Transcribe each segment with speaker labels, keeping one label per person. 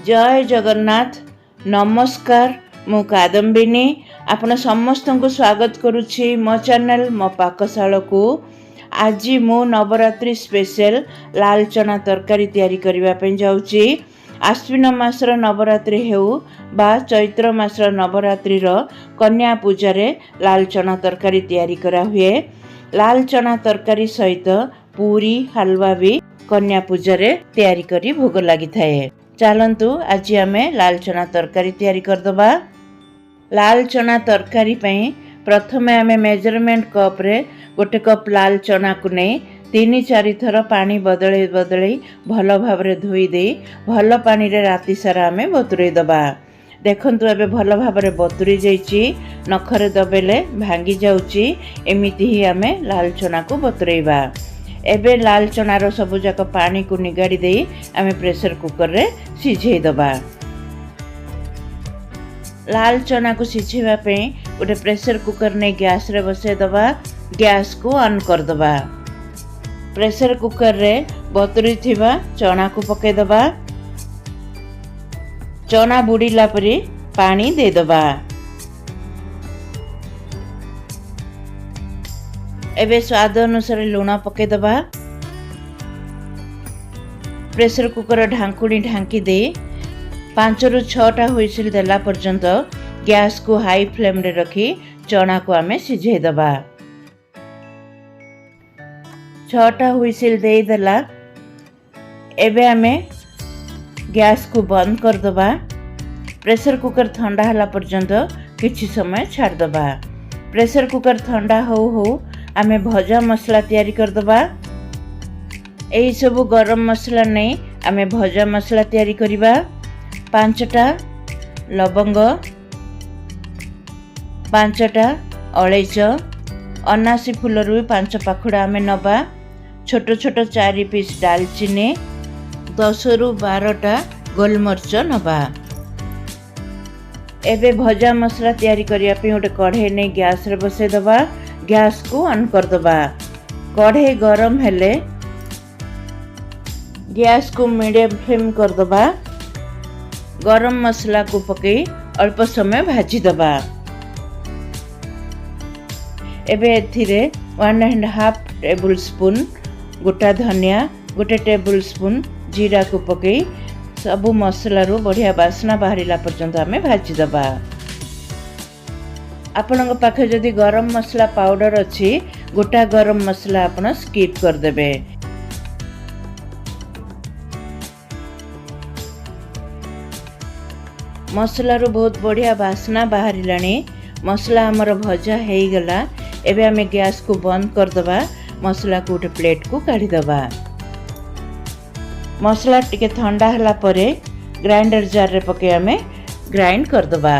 Speaker 1: जय जगन्नाथ नमस्कार मु कादम्बिनी आपण समस्त को स्वागत करुछि मो चैनल मो पाकशाला को। आज मु नवरात्रि स्पेशल लाल चना तरकारी तैयारी करबा पे जाउछि। आश्विन मासर नवरात्रि हेउ बा चैत्र मासर नवरात्रि रो कन्या पूजा रे लाल चना तरकारी तैयारी करा हुए। लाल चना तरकारी सहित पूरी हलवा भी कन्या पूजा रे तैयारी करी भोग लागि थाए। चलंतु आज आमे लाल चना तरकारी तैयारी करदबा। लाल चना तरकारी पई प्रथमे आमे मेजरमेंट कप रे गोटे कप लाल चना को नै 3-4 थर पानी बदले बदले भल भाबरे धोई दे भल पानी रे राती सारा आमे बतुरै दबा। देखंतु एबे भल भाबरे बतुरी जाईची, नखरे दबेले भांगी जाउची। एमिति ही आमे लाल चना को बतुरैबा। एबे लाल चना रो सब जाक पानी को निगाड़ी दे आमे प्रेशर कुकर रे सिझेई दबा। लाल चना को सिझेबा पे गोटे प्रेशर कुकर ने गैस रे बसे दबा। गैस को ऑन कर दबा। प्रेशर कुकर रे बतुरी थिबा चना को पके दबा। चना बुड़ीला परे पानी दे दबा। एबे स्वाद अनुसार लूण पके दबा। प्रेशर कुकर ढांकुणी ढांकी दे 5-6टा हुइसिल देला पर्यंत गैस को हाई फ्लेम रे रखी चना को आमे सिझेई दबा। 6टा हुइसिल दे देला। एबे आमे गैस को बंद कर दबा। प्रेशर कुकर ठंडा हला पर्यंत किछि समय छाड़ दबा। प्रेशर कुकर ठंडा हो आमे भजा मसला तैयारी कर दबा। एही सब गरम मसला नै आमे भजा मसला तैयारी करिबा। 5टा लवंग, 5टा अळैच, अनासी फुलरु 5 पाखुडा आमे नबा। छोट छोट 4 पीस दालचीनी, 10-12टा गोलमरिच नबा। एबे भजा मसला तैयारी करिया पे गोटे कढ़ाई ने गैस रे बसे दबा। गैस को ऑन कर दबा। कढ़ाई गरम हेले गैस को मीडियम फ्लेम कर दबा। गरम मसला को पके अल्प समय भाजी दबा। एबे एथिरे 1.5 टेबल स्पून गोटा धनिया, गोटे टेबल स्पून जीरा को पके सब मसला रो बढ़िया बासना बाहरिला पर्यंत आमे भाजी दबा। आपनक पाखे जदि गरम मसला पाउडर अछि गोटा गरम मसला आपण स्किप कर देबे। मसला रो बहुत बढ़िया बासना बाहरिलानी। मसला हमर भजा हेई गला। एबे आमे गैस को बंद कर दबा। मसला को उठे प्लेट को काढी दबा। मसला टिके ठंडा हला परे ग्राइंडर जार रे पके आमे ग्राइंड कर दबा।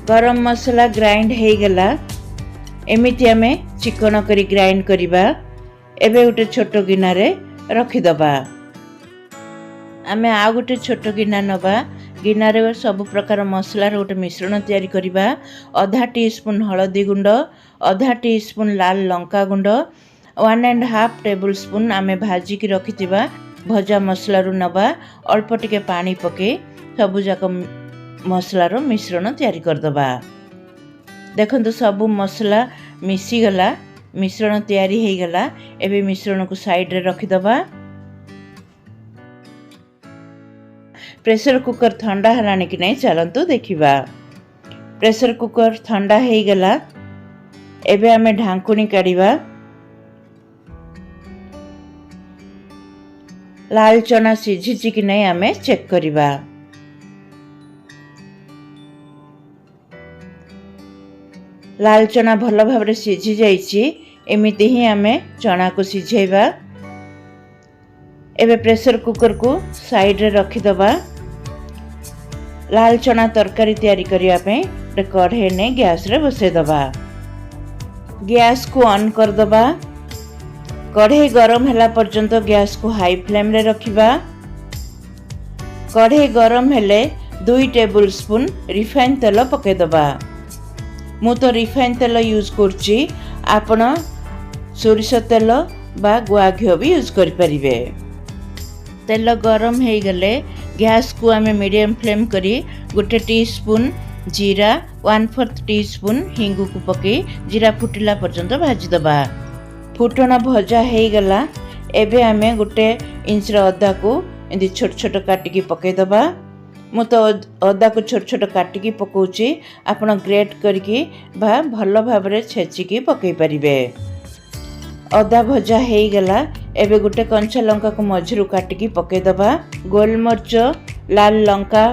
Speaker 1: गरम मसला ग्राइंड हेई गला। एमिति आमे चिकन करी ग्राइंड करिबा। एबे उठे छोटो गिना रे रखी दबा। आमे आ गुटे छोटो गिना नबा। गिना रे सब प्रकार मसला रे उठे मिश्रण तैयारी करिबा। आधा टीस्पून हळदी गुंड, आधा टीस्पून लाल लंका गुंड, 1.5 टेबल स्पून आमे भाजी की रखिथिबा भजा मसला रु नबा। अल्प टिके पानी पके सब जाक मसला रो मिश्रण तैयारी कर दबा। देखंतु सब मसला मिसी गला, मिश्रण तैयारी हेई गला। एबे मिश्रण को साइड रे रखि दबा। प्रेशर कुकर ठंडा हलानी कि नै चलंतु देखिबा। प्रेशर कुकर ठंडा हेई गला। एबे आमे ढांकुणी काढिबा। लाल चना सिझिछि कि नै आमे चेक करिबा। लाल चना भल भाबरे सिझी जाइछि। एमिति ही आमे चना को सिझेबा। एबे प्रेशर कुकर को साइड रे रखि दबा। लाल चना तरकारी तैयारी करिया पे कढ़ाई ने गैस रे बसे दबा। गैस को ऑन कर दबा। कढ़ाई गरम हला पर्यंत गैस को हाई फ्लेम रे रखिबा। कढ़ाई गरम हेले 2 टेबल स्पून रिफाइन तेल पके दबा। मु तो रिफाइन तेल यूज करछि। आपण सोरिष तेल बा गुआ घिओ भी यूज करि परिबे। तेल गरम हो गले गैस को आम मीडियम फ्लेम करी 1 टीस्पून जीरा 1/4 टीस्पून हिंगू को पकई जीरा फुटिला पर्यंत भाजीदबा। फुटण भजा हो गला एबे आमे 1 इंच अदा को एंदी छोट छोट काटिकी पकईदबा। मु तो अदा को छोट छोट काटिकी पकाउची, आपण ग्रेट करके बा भल भाबरे छेचिकी पकई परिबे। अदा भजा हो गला एबे 1 कंचा लंका को मझिरु काटिकी पकईदबा। गोलमर्च लाल लंका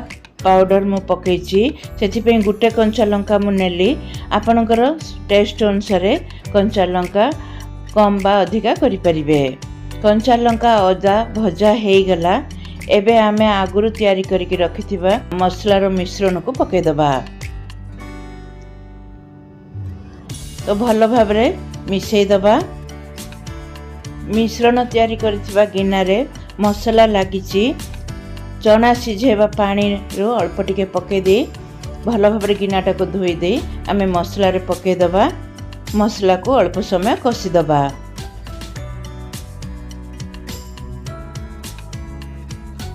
Speaker 1: पाउडर मु पकईची, सेथिपे 1 कंचा लंका मु नेली। आपणकर टेस्ट अनुसार कंचा लंका कम बा अधिका करि परिबे। कंचा लंका अदा भजा हो गला एबे आमे आगुरु तैयारी करके रखिथिबा मसलार मिश्रण को पकईदबा। तो भल भाबरे मिसई दबा। मिश्रण तैयारी करथिबा गिनारे मसला लागिची, चना सिझेबा पानी रो अल्प टिके पके दे भल भाबरे गिनाटा को धोई दे आमे मसला रे पके दबा। मसला को अल्प समय कसी दबा।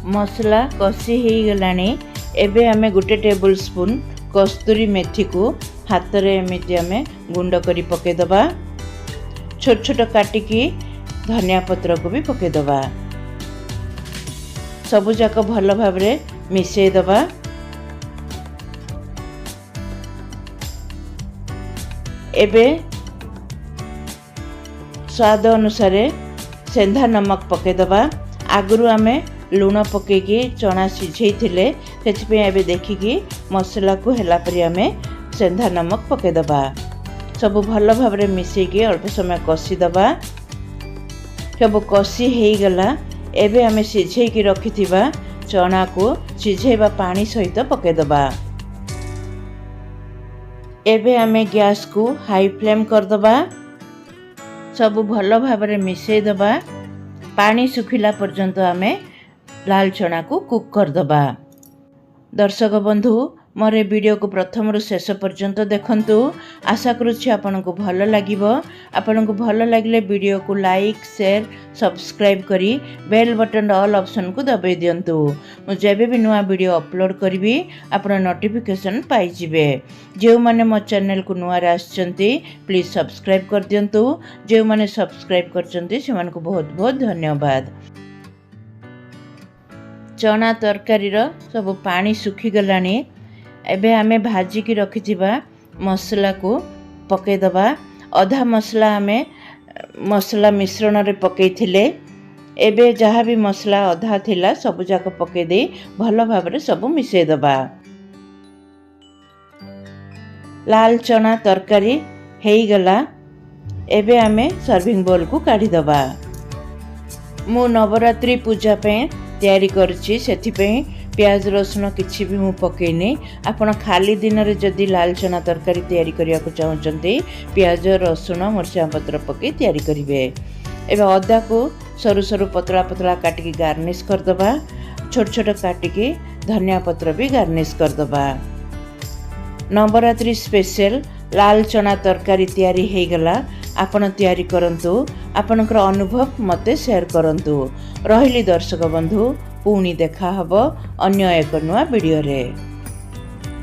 Speaker 1: मसला कसी हो गलानी एबे आमे 1 टेबल स्पून कस्तूरी मेथी को हाथ रे एमिति आमे गुंड करी पके दबा। छोट छोट काटिकी धनिया पत्र को भी पके दबा। सबु जाक भल भाबरे मिसई दबा। एबे स्वाद अनुसार सेंधा नमक पके दबा। आगुरु आमे लूण पकेकी चना सिझे थिले, सेथिपे एबे देखिकी मसला को हेला परि आमे सेंधा नमक पके दबा। सब भल भाबरे मिसेकी अल्प समय कसी दबा। सब कसी हो गला एबे आमे सिझेकी रखिथिबा चना को सिझेबा पानी सहित पके दबा। एबे आमे गैस को हाई फ्लेम कर दबा। सब भल भाबरे मिसई दबा। पानी सुखिला पर्यंत आमे लाल चना को कुक कर दबा। दर्शक बंधु मोर वीडियो को प्रथम रु शेष पर्यंत देखंतु। आशा करुछि आपन को भल लागिबो। आपन को भल लागिले वीडियो को लाइक शेयर सब्सक्राइब करी बेल बटन ऑल ऑप्शन को दबाई दियंतु। मु जेबे भी नुआ वीडियो अपलोड करबी आपन नोटिफिकेशन पाई जिवे। जे माने मो चैनल को नुआ आछंती प्लीज सब्सक्राइब कर दियंतु। जे माने सब्सक्राइब करचंती से मान को बहुत बहुत धन्यवाद। चना तरकारी रो सब पानी सुखी गलानी एबे आमे भाजी की रखिथिबा मसला को पके दबा। आधा मसला आमे मसला मिश्रण रे पके थिले। एबे जहाँ भी मसला आधा थिला सब जाक पके दे भल भाबरे सब मिसई दबा। लाल चना तरकारी हो गला एबे आमे सर्विंग बोल को काढ़ी दबा। मु नवरात्रि पूजा पे तैयारी करछि, सेथिपे प्याज रसुण किछि भी मु पकेनी। आपण खाली दिन रे जदि लाल चना तरकारी तैयारी करिया को चाहउचंती प्याज रसुण मरचा पत्र पके तैयारी करिवे। एबे अदा को सरू सरू पतला पतला काटिकी गार्निश कर दबा। छोट छोट काटिकी धनिया पत्र भी गार्निश कर दबा। नवरात्रि स्पेशल लाल चना तरकारी तैयारी हो गला। आपण तैयारी करंतु। आपनकर अनुभव मते शेयर करंतु। रहिली दर्शक बंधु पुणी देखा हबो अन्य एक नुआ वीडियो रे।